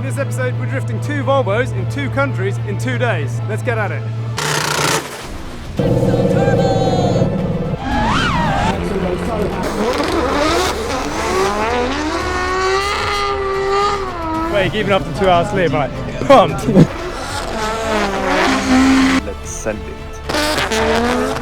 In this episode, we're drifting 2 Volvos in 2 countries in 2 days. Let's get at it. Axel.Turbo! Wait, even after 2 hours sleep, I'm like, pumped. Let's send it.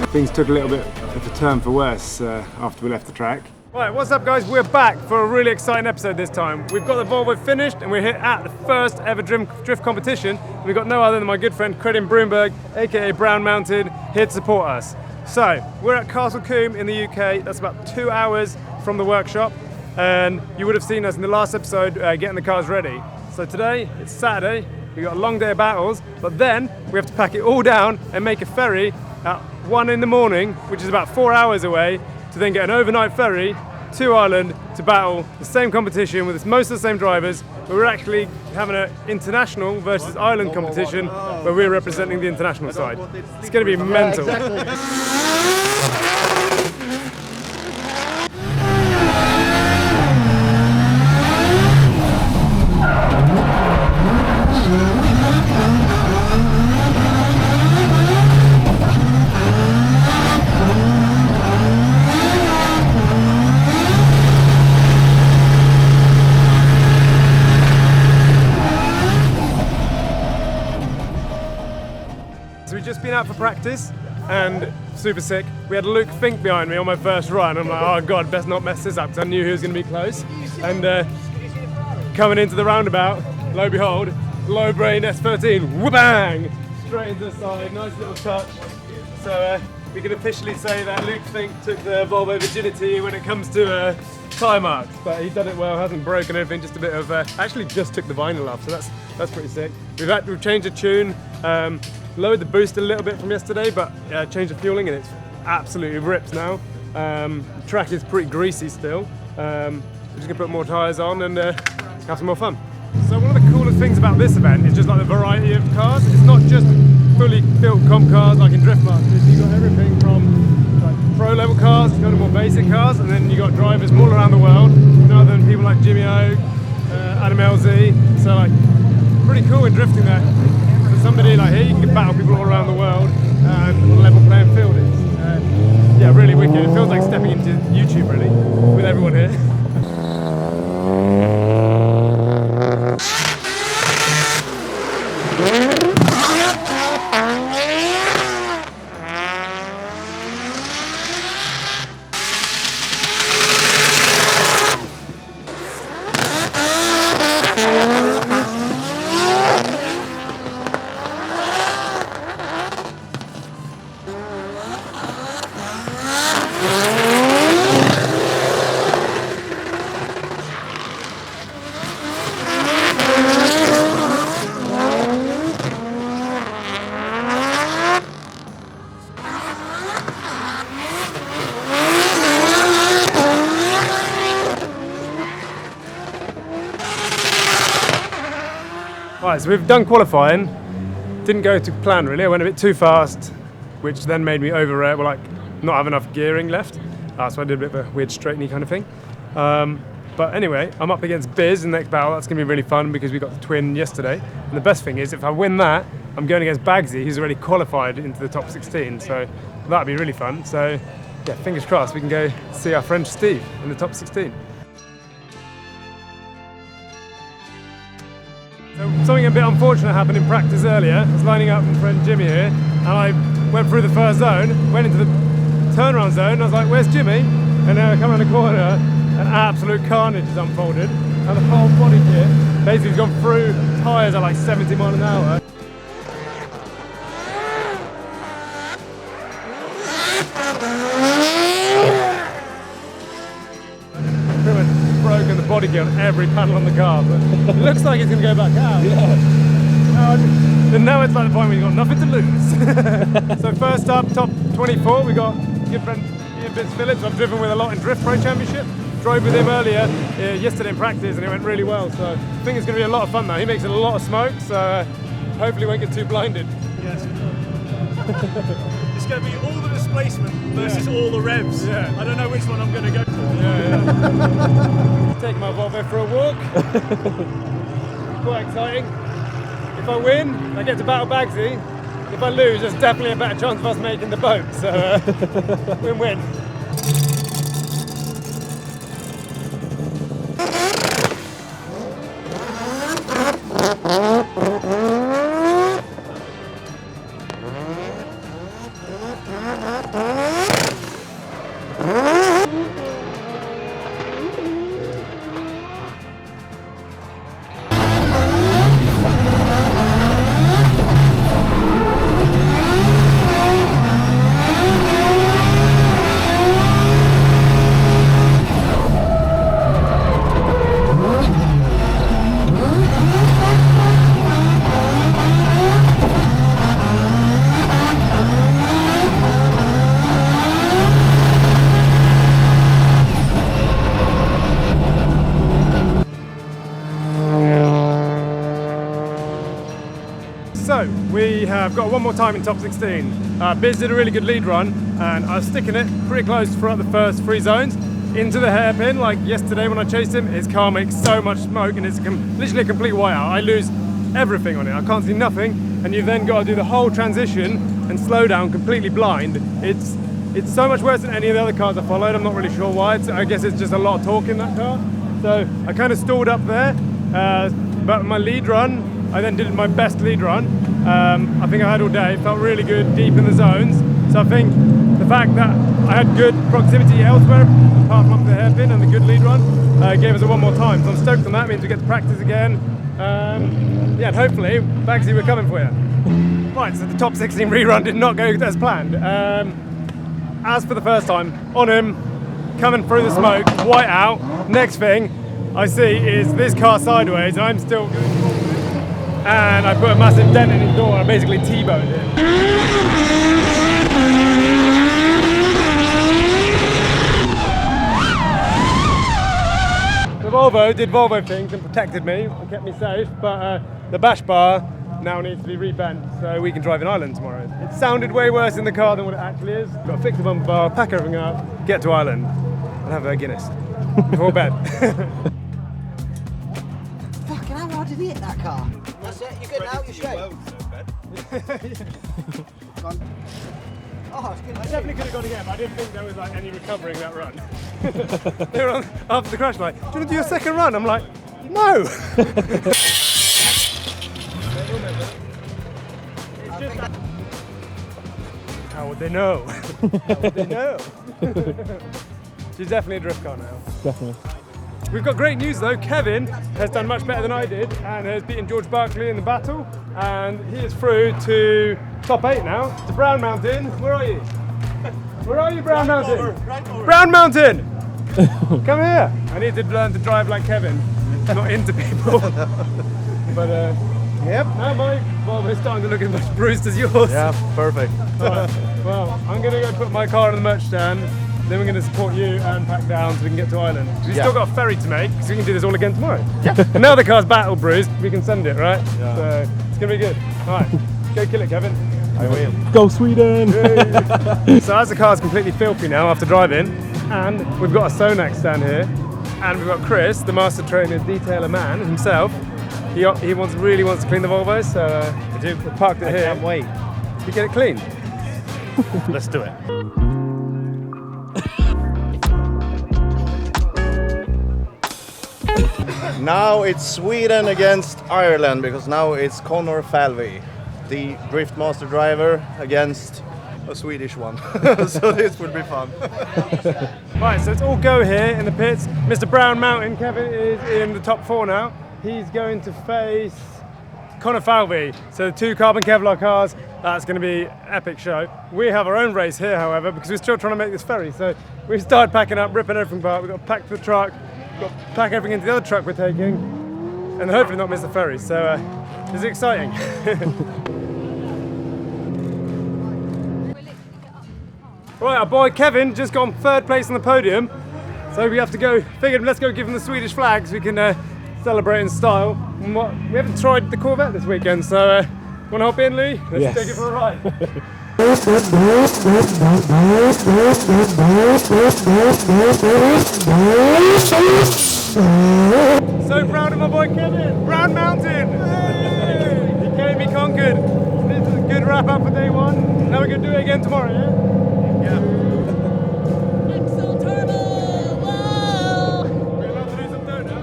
Things took a little bit of a turn for worse after we left the track. Right, what's up guys? We're back for a really exciting episode this time. We've got the Volvo finished and we're here at the first ever drift competition. We've got no other than my good friend Kevin Brunberg, aka Brown Mountain, here to support us. So, we're at Castle Combe in the UK. That's about 2 hours from the workshop. And you would have seen us in the last episode getting the cars ready. So today, it's Saturday. We've got a long day of battles, but then we have to pack it all down and make a ferry at 1 in the morning, which is about 4 hours away, to then get an overnight ferry to Ireland to battle the same competition with most of the same drivers, but we're actually having an international versus Ireland competition where we're representing the international side. It's going to be mental. So we've just been out for practice and super sick. We had Luke Fink behind me on my first run. I'm like, oh God, best not mess this up because I knew he was going to be close. And coming into the roundabout, lo and behold, low brain S13, wha-bang! Straight into the side, nice little touch. So we can officially say that Luke Fink took the Volvo virginity when it comes to tyre marks. But he's done it well, hasn't broken anything, just a bit of, actually just took the vinyl off, so that's pretty sick. We've changed the tune. Lowered the boost a little bit from yesterday, but changed the fueling and it's absolutely ripped now. The track is pretty greasy still. We're just gonna put more tyres on and have some more fun. So one of the coolest things about this event is just like the variety of cars. It's not just fully built comp cars like in Drift Masters. You've got everything from like pro level cars to more basic cars, and then you've got drivers from all around the world, other than people like Jimmy O, Adam LZ. So like pretty cool in drifting that. Somebody like here, you can battle people all around the world and a level playing field. It's yeah, really wicked. It feels like stepping into YouTube really, with everyone here. Right, so we've done qualifying. Didn't go to plan really. I went a bit too fast, which then made me not have enough gearing left. So I did a bit of a weird straighteny kind of thing. But anyway, I'm up against Bizz in the next battle. That's going to be really fun because we got the twin yesterday. And the best thing is, if I win that, I'm going against Bagsy, who's already qualified into the top 16. So that'd be really fun. So yeah, fingers crossed we can go see our friend Steve in the top 16. So something a bit unfortunate happened in practice earlier. I was lining up with my friend Jimmy here, and I went through the first zone, went into the turnaround zone, and I was like, where's Jimmy? And then I come around the corner, and absolute carnage has unfolded, and the whole body kit basically has gone through tyres at like 70 miles an hour. Pretty much broken the body kit on every panel on the car, but it looks like it's going to go back out. Yeah. And now it's like the point where you've got nothing to lose. So first up, top 24, we got good friend Ian Bizz Phillips. I've driven with a lot in Drift Pro Championship. Drove with him earlier yesterday in practice and it went really well. So I think it's going to be a lot of fun now. He makes a lot of smoke, so hopefully won't get too blinded. Yes. It's going to be all the displacement versus all the revs. Yeah. I don't know which one I'm going to go for. Yeah. Take my Volvo for a walk. be quite exciting. If I win, I get to battle Bagsy. If I lose, there's definitely a better chance of us making the boat. So win-win. So, we have got one more time in top 16. Bizz did a really good lead run, and I was sticking it pretty close throughout the first 3 zones. Into the hairpin, like yesterday when I chased him, his car makes so much smoke and it's literally a complete whiteout. I lose everything on it, I can't see nothing, and you then got to do the whole transition and slow down completely blind. It's so much worse than any of the other cars I followed. I'm not really sure why. I guess it's just a lot of torque in that car. So I kind of stalled up there, but my lead run, I then did my best lead run. I think I had all day, felt really good deep in the zones. So I think the fact that I had good proximity elsewhere, apart from up the hairpin and the good lead run, gave us a one more time. So I'm stoked on that, means we get to practice again. Yeah, and hopefully, Bagsy, we're coming for you. Right, so the top 16 rerun did not go as planned. As for the first time, on him, coming through the smoke, white out. Next thing I see is this car sideways, and I'm still going forward. And I put a massive dent in his door, I basically T-boned him. The Volvo did Volvo things and protected me and kept me safe, but the bash bar now needs to be rebent so we can drive in Ireland tomorrow. It sounded way worse in the car than what it actually is. Got to fix the bumper bar, pack everything up, get to Ireland, and have a Guinness before bed. Fucking hell, how did he hit that car? That's it, you're good now, you're straight. Oh, it's good. I definitely could have gone again, but I didn't think there was like any recovering that run. They were on, after the crash, like, do you want to do your second run? I'm like, no! How would they know? How would they know? She's definitely a drift car now. Definitely. We've got great news though. Kevin has done much better than I did and has beaten George Barkley in the battle, and he is through to top 8 now. To Brown Mountain. Where are you? Where are you, Brown Mountain? Brown Mountain! Come here! I need to learn to drive like Kevin, not into people. But yep. Now my Volvo is starting to look as much bruised as yours. Yeah, perfect. Right. Well, I'm going to go put my car in the merch stand. Then we're going to support you and pack down so we can get to Ireland. We've still got a ferry to make, so we can do this all again tomorrow. Yeah. And now the car's battle bruised, we can send it, right? Yeah. So it's going to be good. All right, go kill it, Kevin. I will. Go Sweden! So as the car's completely filthy now after driving, and we've got a Sonax stand here, and we've got Chris, the master trainer detailer man himself. He really wants to clean the Volvo, so we parked it here. I can't wait. We get it clean. Let's do it. Now it's Sweden against Ireland, because now it's Connor Falvey, the drift master driver, against a Swedish one. So this will be fun. Right, so it's all go here in the pits. Mr. Brown Mountain, Kevin, is in the top 4 now. He's going to face Connor Falvey. So the 2 carbon Kevlar cars, that's going to be an epic show. We have our own race here, however, because we're still trying to make this ferry. So we've started packing up, ripping everything apart. We've got to pack the truck, we've got to pack everything into the other truck we're taking, and hopefully not miss the ferry. So this is exciting. Right, our boy Kevin just got 3rd place on the podium. So we have to go, figured let's go give him the Swedish flag so we can celebrate in style. And we haven't tried the Corvette this weekend, so want to hop in, Lee? Let's take it for a ride. So proud of my boy Kevin. Brown Mountain. He came, he conquered. This is a good wrap up for day one. Now we're going to do it again tomorrow, yeah? Yeah. Axel.Turbo! Whoa! We're allowed to do some donuts.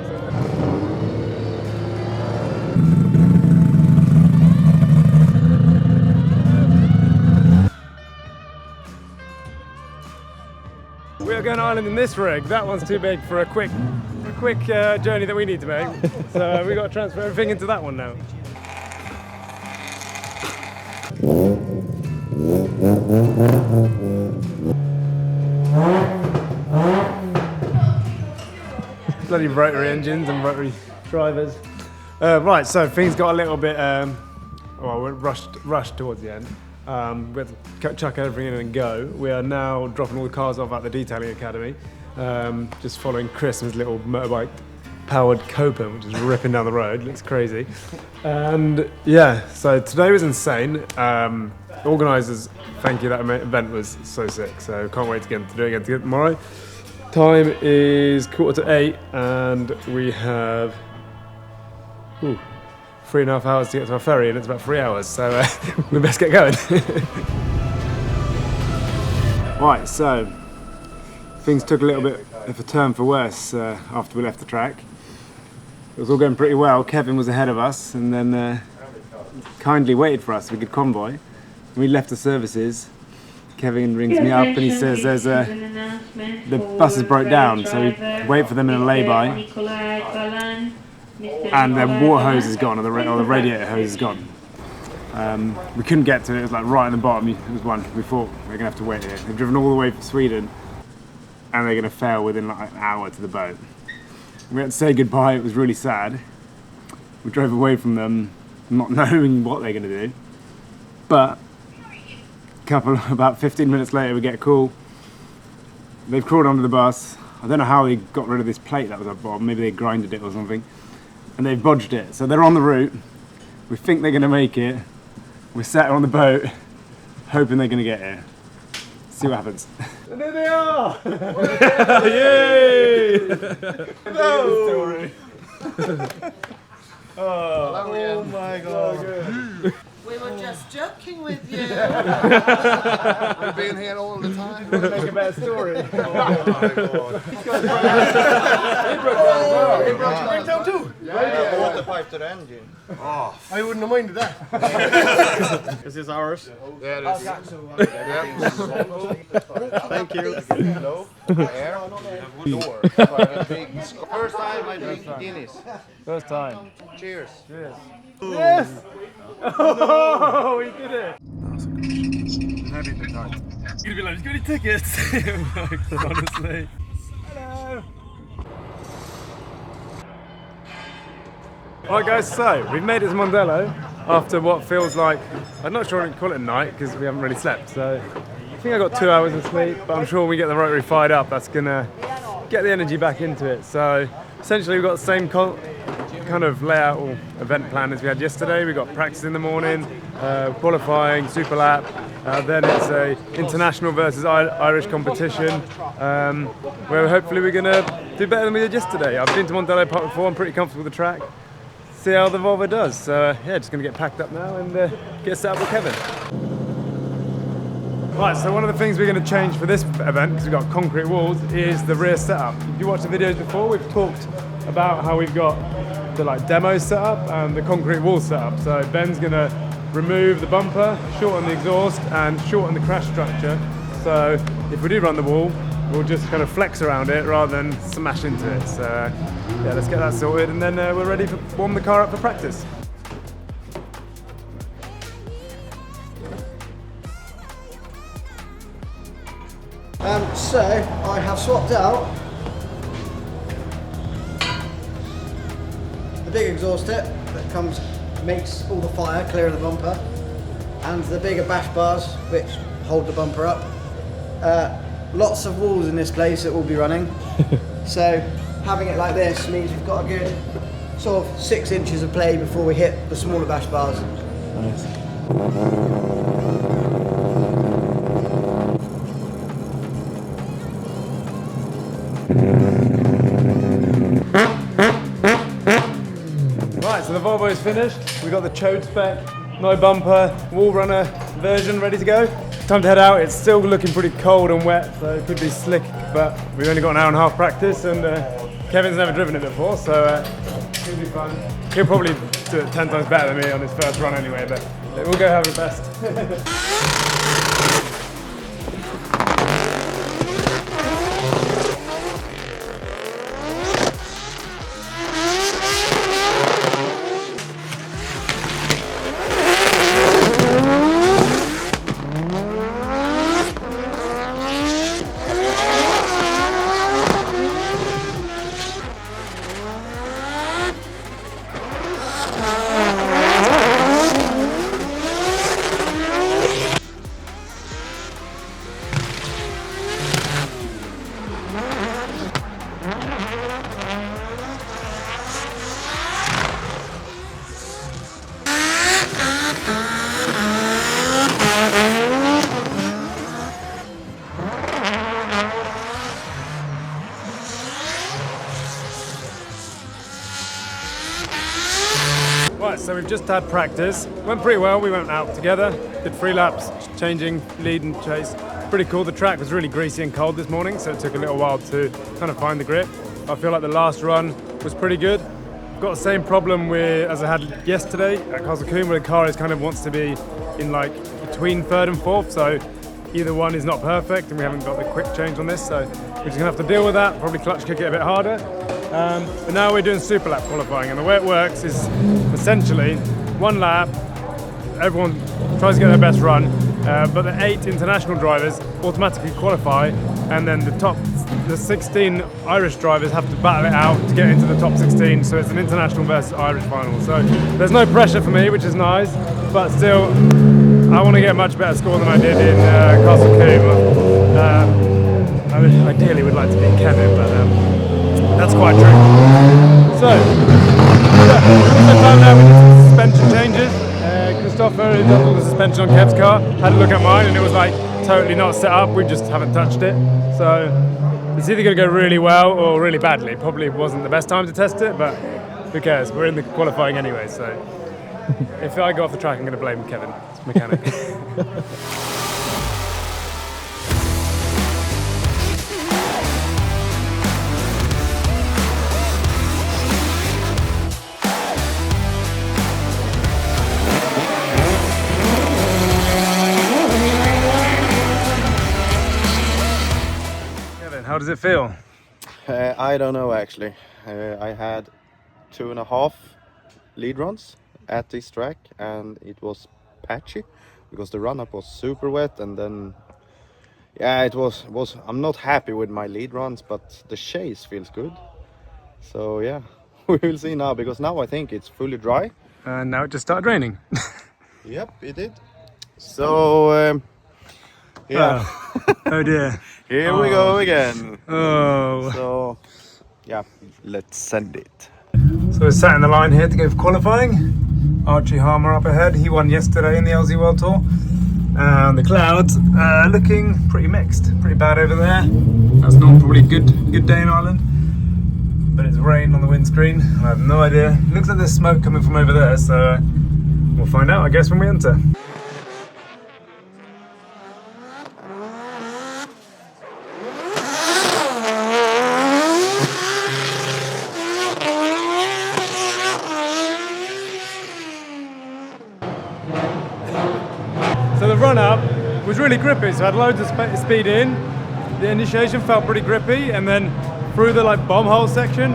We are going island in this rig. That one's too big for a quick journey that we need to make. So we've got to transfer everything into that one now. Bloody rotary engines and rotary drivers. Right, so things got a little bit, well, we're rushed towards the end. We had to chuck everything in and go. We are now dropping all the cars off at the detailing academy, just following Chris and his little motorbike powered Copa, which is ripping down the road. Looks crazy. And yeah, so today was insane. Organisers, thank you, that event was so sick. So can't wait to do it again tomorrow. Time is 7:45 and we have 3.5 hours to get to our ferry, and it's about 3 hours, so we best get going. Right, so things took a little bit of a turn for worse after we left the track. It was all going pretty well. Kevin was ahead of us and then kindly waited for us. We could convoy. We left the services. Kevin rings me up and he says the buses broke down, so we wait for them in a lay-by. And the water hose is gone, or the radiator hose is gone. We couldn't get to it. It was like right on the bottom. It was one. We thought we were gonna have to wait here. They've driven all the way from Sweden, and they're gonna fail within like an hour to the boat. We had to say goodbye. It was really sad. We drove away from them, not knowing what they're gonna do. But about 15 minutes later, we get a call. They've crawled onto the bus. I don't know how they got rid of this plate that was at the bottom. Maybe they grinded it or something. And they've bodged it. So they're on the route. We think they're going to make it. We're sat on the boat, hoping they're going to get here. See what happens. And there they are! Yay! No! Oh my god. We were just joking with you. We've been here all the time. We're going to make a better story. Oh my god. He broke down too. Yeah, water pipe to the engine. Oh, I wouldn't have minded that. Is this ours? Yeah, it is. Thank you. Hello. Air. Door. First time I drink Guinness. First time. Cheers. Cheers. Yes! Oh, we did it! He's gonna be like, he's got any tickets? Honestly. Hello! Alright guys, so we've made it to Mondello after what feels like, I'm not sure I can call it a night because we haven't really slept, so I think I got 2 hours of sleep, but I'm sure when we get the rotary fired up, that's gonna get the energy back into it. So essentially we've got the same kind of layout or event plan as we had yesterday. We got practice in the morning, qualifying, super lap, then it's a international versus Irish competition, where hopefully we're gonna do better than we did yesterday. I've been to Mondello Park before, I'm pretty comfortable with the track. See how the Volvo does. So yeah, just gonna get packed up now and get set up with Kevin. Right, so one of the things we're going to change for this event, because we've got concrete walls, is the rear setup. If you watched the videos before, we've talked about how we've got the demo setup and the concrete wall setup. So Ben's going to remove the bumper, shorten the exhaust, and shorten the crash structure. So if we do run the wall, we'll just kind of flex around it rather than smash into it. So yeah, let's get that sorted, and then we're ready to warm the car up for practice. So I have swapped out the big exhaust tip that makes all the fire clear of the bumper, and the bigger bash bars which hold the bumper up. Lots of walls in this place that will be running. So having it like this means we've got a good sort of 6 inches of play before we hit the smaller bash bars. Nice. Volvo's finished. We got the chode spec, no bumper, wall runner version ready to go. Time to head out. It's still looking pretty cold and wet, so it could be slick, but we've only got an hour and a half practice, and Kevin's never driven it before, so it'll be fun. He'll probably do it 10 times better than me on his first run anyway, but we'll go have it best. Right, so we've just had practice. Went pretty well. We went out together, did 3 laps, changing, lead and chase. Pretty cool. The track was really greasy and cold this morning, so it took a little while to kind of find the grip. I feel like the last run was pretty good. Got the same problem as I had yesterday at Castle Combe, where the car is kind of wants to be in like between 3rd and 4th, so either one is not perfect, and we haven't got the quick change on this, so we're just gonna have to deal with that. Probably clutch kick it a bit harder. But now we're doing super lap qualifying, and the way it works is essentially 1 lap, everyone tries to get their best run, but the 8 international drivers automatically qualify, and then the 16 Irish drivers have to battle it out to get into the top 16, so it's an international versus Irish final. So there's no pressure for me, which is nice, but still I want to get a much better score than I did in Castle Combe. I ideally would like to beat Kevin, but that's quite true. So, also found out we did some suspension changes. Christopher, who does all the suspension on Kev's car, had a look at mine, and it was like totally not set up. We just haven't touched it. So it's either going to go really well or really badly. Probably wasn't the best time to test it, but who cares? We're in the qualifying anyway, so if I go off the track, I'm going to blame Kevin, it's mechanic. How does it feel? I don't know actually. I had 2.5 lead runs at this track, and it was patchy because the run-up was super wet, and then it was I'm not happy with my lead runs, but the chase feels good. So yeah, we will see now, because now I think it's fully dry. And now it just started raining. Yep, it did. So yeah. Oh dear. Here we go again. Oh. So yeah, let's send it. So we're sat in the line here to go for qualifying. Archie Harmer up ahead. He won yesterday in the LZ World Tour. And the clouds are looking pretty mixed. Pretty bad over there. That's not probably a good day in Ireland. But it's rain on the windscreen. I have no idea. It looks like there's smoke coming from over there, so we'll find out, I guess, when we enter. So the run-up was really grippy, so I had loads of speed in. The initiation felt pretty grippy, and then through the bomb hole section,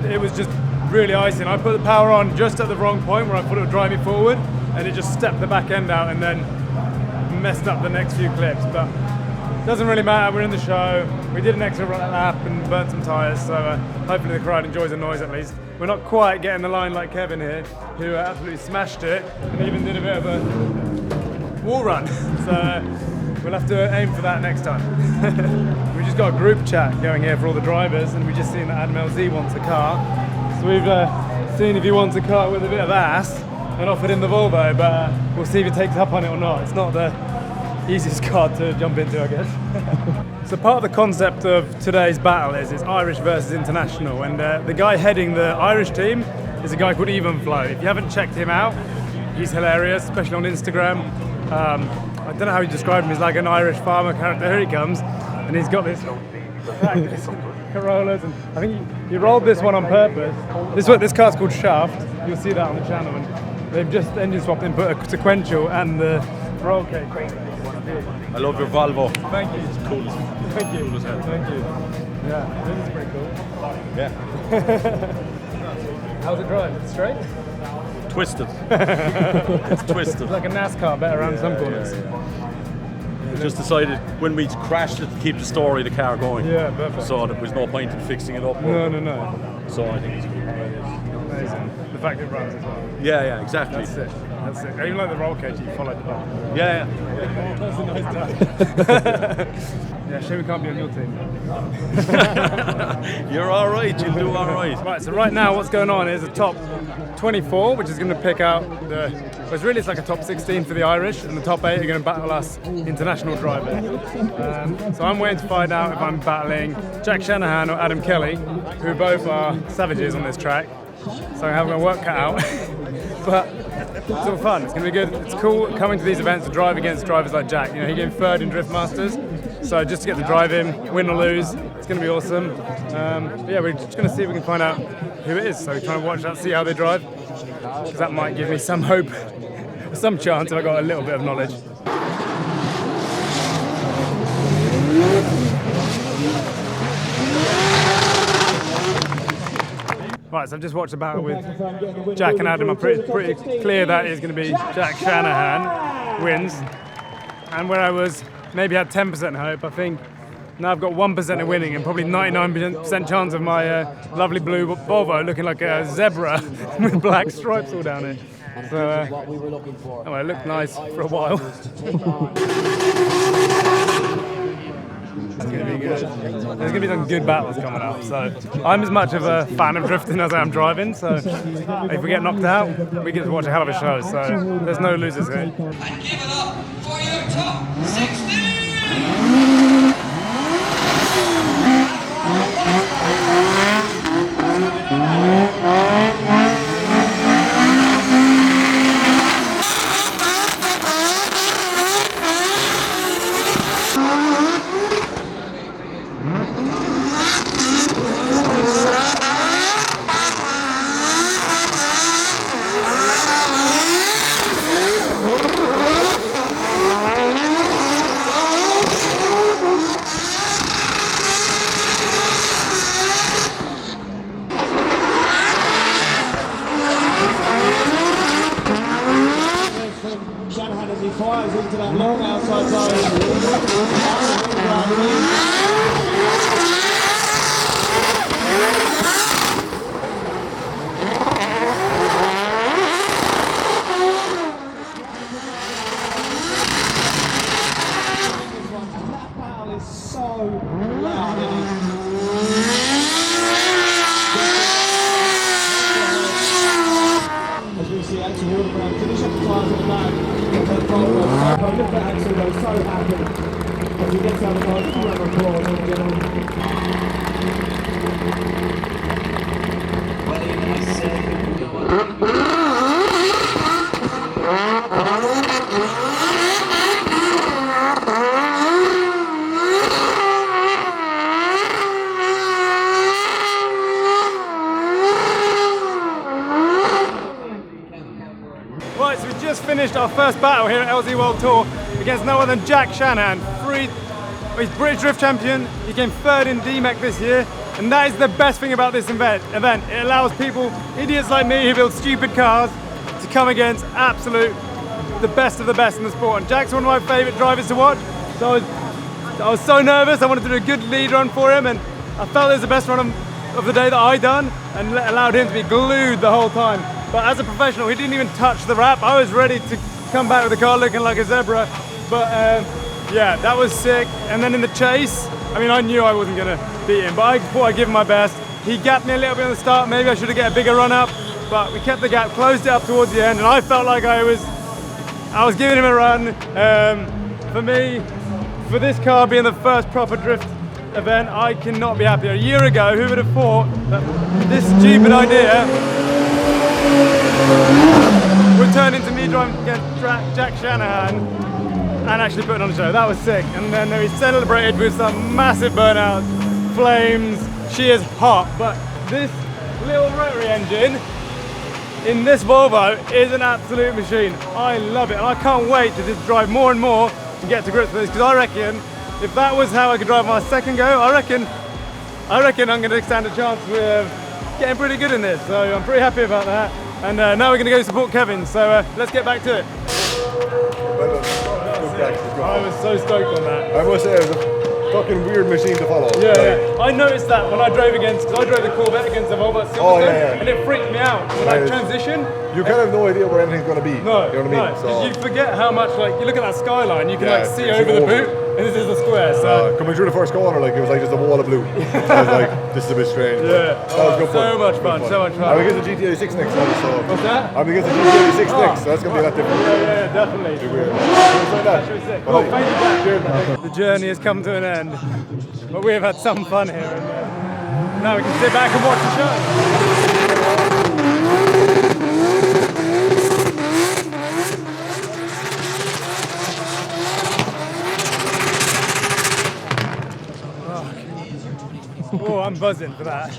it was just really icy. And I put the power on just at the wrong point where I thought it would drive me forward, and it just stepped the back end out and then messed up the next few clips. But it doesn't really matter, we're in the show. We did an extra lap and burnt some tyres, so hopefully the crowd enjoys the noise at least. We're not quite getting the line like Kevin here, who absolutely smashed it and even did a bit of a wall run. So we'll have to aim for that next time. We just got a group chat going here for all the drivers, and we just seen that Adam LZ wants a car. So we've seen if he wants a car with a bit of ass and offered him the Volvo, but we'll see if he takes up on it or not. It's not the easiest car to jump into, I guess. So part of the concept of today's battle is it's Irish versus international, and the guy heading the Irish team is is a guy called Even Flow. If you haven't checked him out, he's hilarious, especially on Instagram. I don't know how you describe him. He's like an Irish farmer character. Here he comes, and he's got this Corollas, and I think he rolled this one on purpose. This car's called Shaft. You'll see that on the channel. And they've just engine swapped and put a sequential and the roll cage. I love your Volvo. Thank you. It's cool as Thank you. cool as hell. Thank you. Yeah, this is pretty cool. Yeah. How's it drive? Straight? Twisted. It's twisted. It's like a NASCAR, better around some corners. We just decided when we crashed it to keep the story of the car going. Yeah, perfect. So there was no point in fixing it up. No. So I think it's good. Amazing. The fact it runs as well. Yeah, exactly. That's it. That's it. Even like the roll cage, you followed the back. Yeah. That's a nice touch. Yeah, shame we can't be on your team. You're all right. You'll do all right. Right, so right now what's going on is a top 24, which is going to pick out it's like a top 16 for the Irish, and the top 8 are going to battle us international drivers. So I'm waiting to find out if I'm battling Jack Shanahan or Adam Kelly, who both are savages on this track. So I have my work cut out. But it's all fun. It's going to be good. It's cool coming to these events to drive against drivers like Jack. You know, he came third in Drift Masters. So just to get to drive him, win or lose, it's going to be awesome. But yeah, we're just going to see if we can find out who it is. So we're trying to watch that, see how they drive, because that might give me some hope, some chance if I got a little bit of knowledge. Right, so I've just watched a battle with Jack and Adam. I'm pretty clear that it's going to be Jack Shanahan wins. And where I was maybe had 10% hope, I think now I've got 1% of winning and probably 99% chance of my lovely blue Volvo looking like a zebra with black stripes all down it. So it looked nice for a while. It's going to be good. There's going to be some good battles coming up. So I'm as much of a fan of drifting as I am driving. So if we get knocked out, we get to watch a hell of a show. So there's no losers here. And give it up for your top 16! Shanahan as he fires into that long outside zone. That battle is so loud, as we see Axel.Turbo finish up the tyres at the back. Look at Axel, though, so happy as he gets out of the car. Round of applause, ladies and gentlemen. Right, so we just finished our first battle here at LZ World Tour against no other than Jack Shanahan. He's British Drift Champion, he came third in DMEC this year, and that is the best thing about this event. It allows people, idiots like me who build stupid cars, to come against the best of the best in the sport. And Jack's one of my favourite drivers to watch, so I was so nervous. I wanted to do a good lead run for him, and I felt it was the best run of the day that I done, and allowed him to be glued the whole time. But as a professional, he didn't even touch the wrap. I was ready to come back with the car looking like a zebra. But yeah, that was sick. And then in the chase, I mean, I knew I wasn't gonna beat him, but I thought I'd give him my best. He gapped me a little bit on the start. Maybe I should have get a bigger run up, but we kept the gap, closed it up towards the end, and I felt like I was giving him a run. For me, for this car being the first proper drift event, I cannot be happier. A year ago, who would have thought that this stupid idea would turn into me driving against Jack Shanahan and actually putting on a show. That was sick. And then we celebrated with some massive burnouts, flames. She is hot, but this little rotary engine in this Volvo is an absolute machine. I love it, and I can't wait to just drive more and more and get to grips with this, because I reckon if that was how I could drive my second go, I reckon I'm going to stand a chance with getting pretty good in this. So I'm pretty happy about that. And now we're going to go support Kevin. So let's get back to it. I was so stoked on that. I must say, it was a fucking weird machine to follow. Yeah. I noticed that when I drove because I drove the Corvette against the Volvo at Silverstone, and it freaked me out when I transition. You kind of have no idea where anything's going to be. No, you know what I mean? So you forget how much, like, you look at that skyline, you can like see over the boot, and this is the square. So coming through the first corner, like, it was like just a wall of blue. I was like, this is a bit strange. Yeah, that was good fun. So much fun. I'm against the GTA 6 next time, so. What's that? I'm against the GTA 6 next, so that's going to be a lot different. Yeah, definitely. It'll be weird. Oh, thank you, Jack. The journey has come to an end, but we have had some fun here, and now we can sit back and watch the show. Oh, I'm buzzing for that.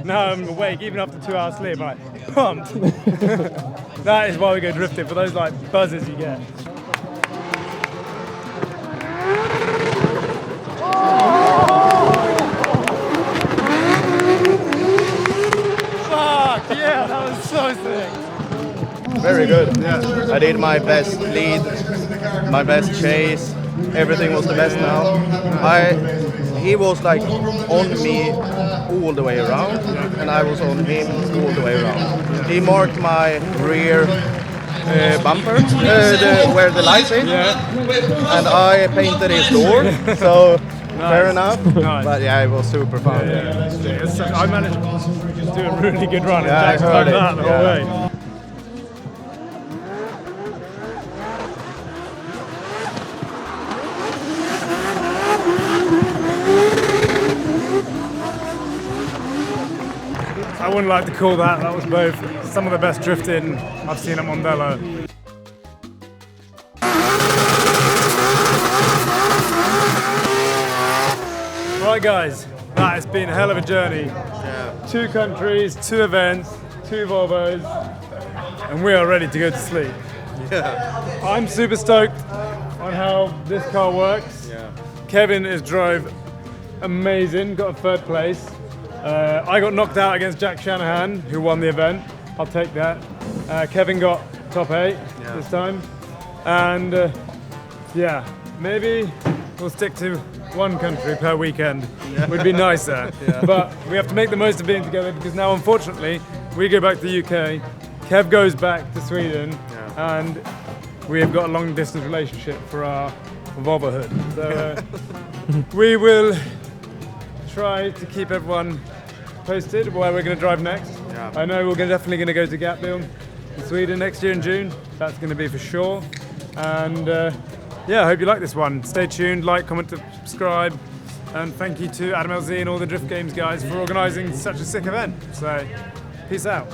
Now I'm awake, even after 2 hours sleep, I'm like, pumped. That is why we go drifting, for those like buzzes you get. Fuck, yeah, that was so sick. Very good. Yeah. I did my best lead, my best chase. Everything was the best now. He was like on me all the way around, and I was on him all the way around. He marked my rear bumper, where the lights is, and I painted his door. So fair enough. Nice. But yeah, it was super fun. I managed to do a really good run. Yeah, and Jack's I heard done it. that the whole way. I wouldn't like to call that. That was both some of the best drifting I've seen at Mondello. Right guys, that has been a hell of a journey. Yeah. 2 countries, 2 events, 2 Volvos, and we are ready to go to sleep. Yeah. I'm super stoked on how this car works. Yeah. Kevin is drove amazing, got a 3rd place. I got knocked out against Jack Shanahan, who won the event. I'll take that. Kevin got top 8 this time. And yeah, maybe we'll stick to 1 country per weekend. Would be nicer. But we have to make the most of being together, because now, unfortunately, we go back to the UK. Kev goes back to Sweden, and we have got a long distance relationship for our Volvohood. So we will try to keep everyone posted where we're going to drive next. I know we're definitely going to go to Gapville in Sweden next year in June. That's going to be for sure. And yeah, I hope you like this one. Stay tuned, like, comment, subscribe, and thank you to Adam LZ and all the Drift Games guys for organising such a sick event. So, peace out.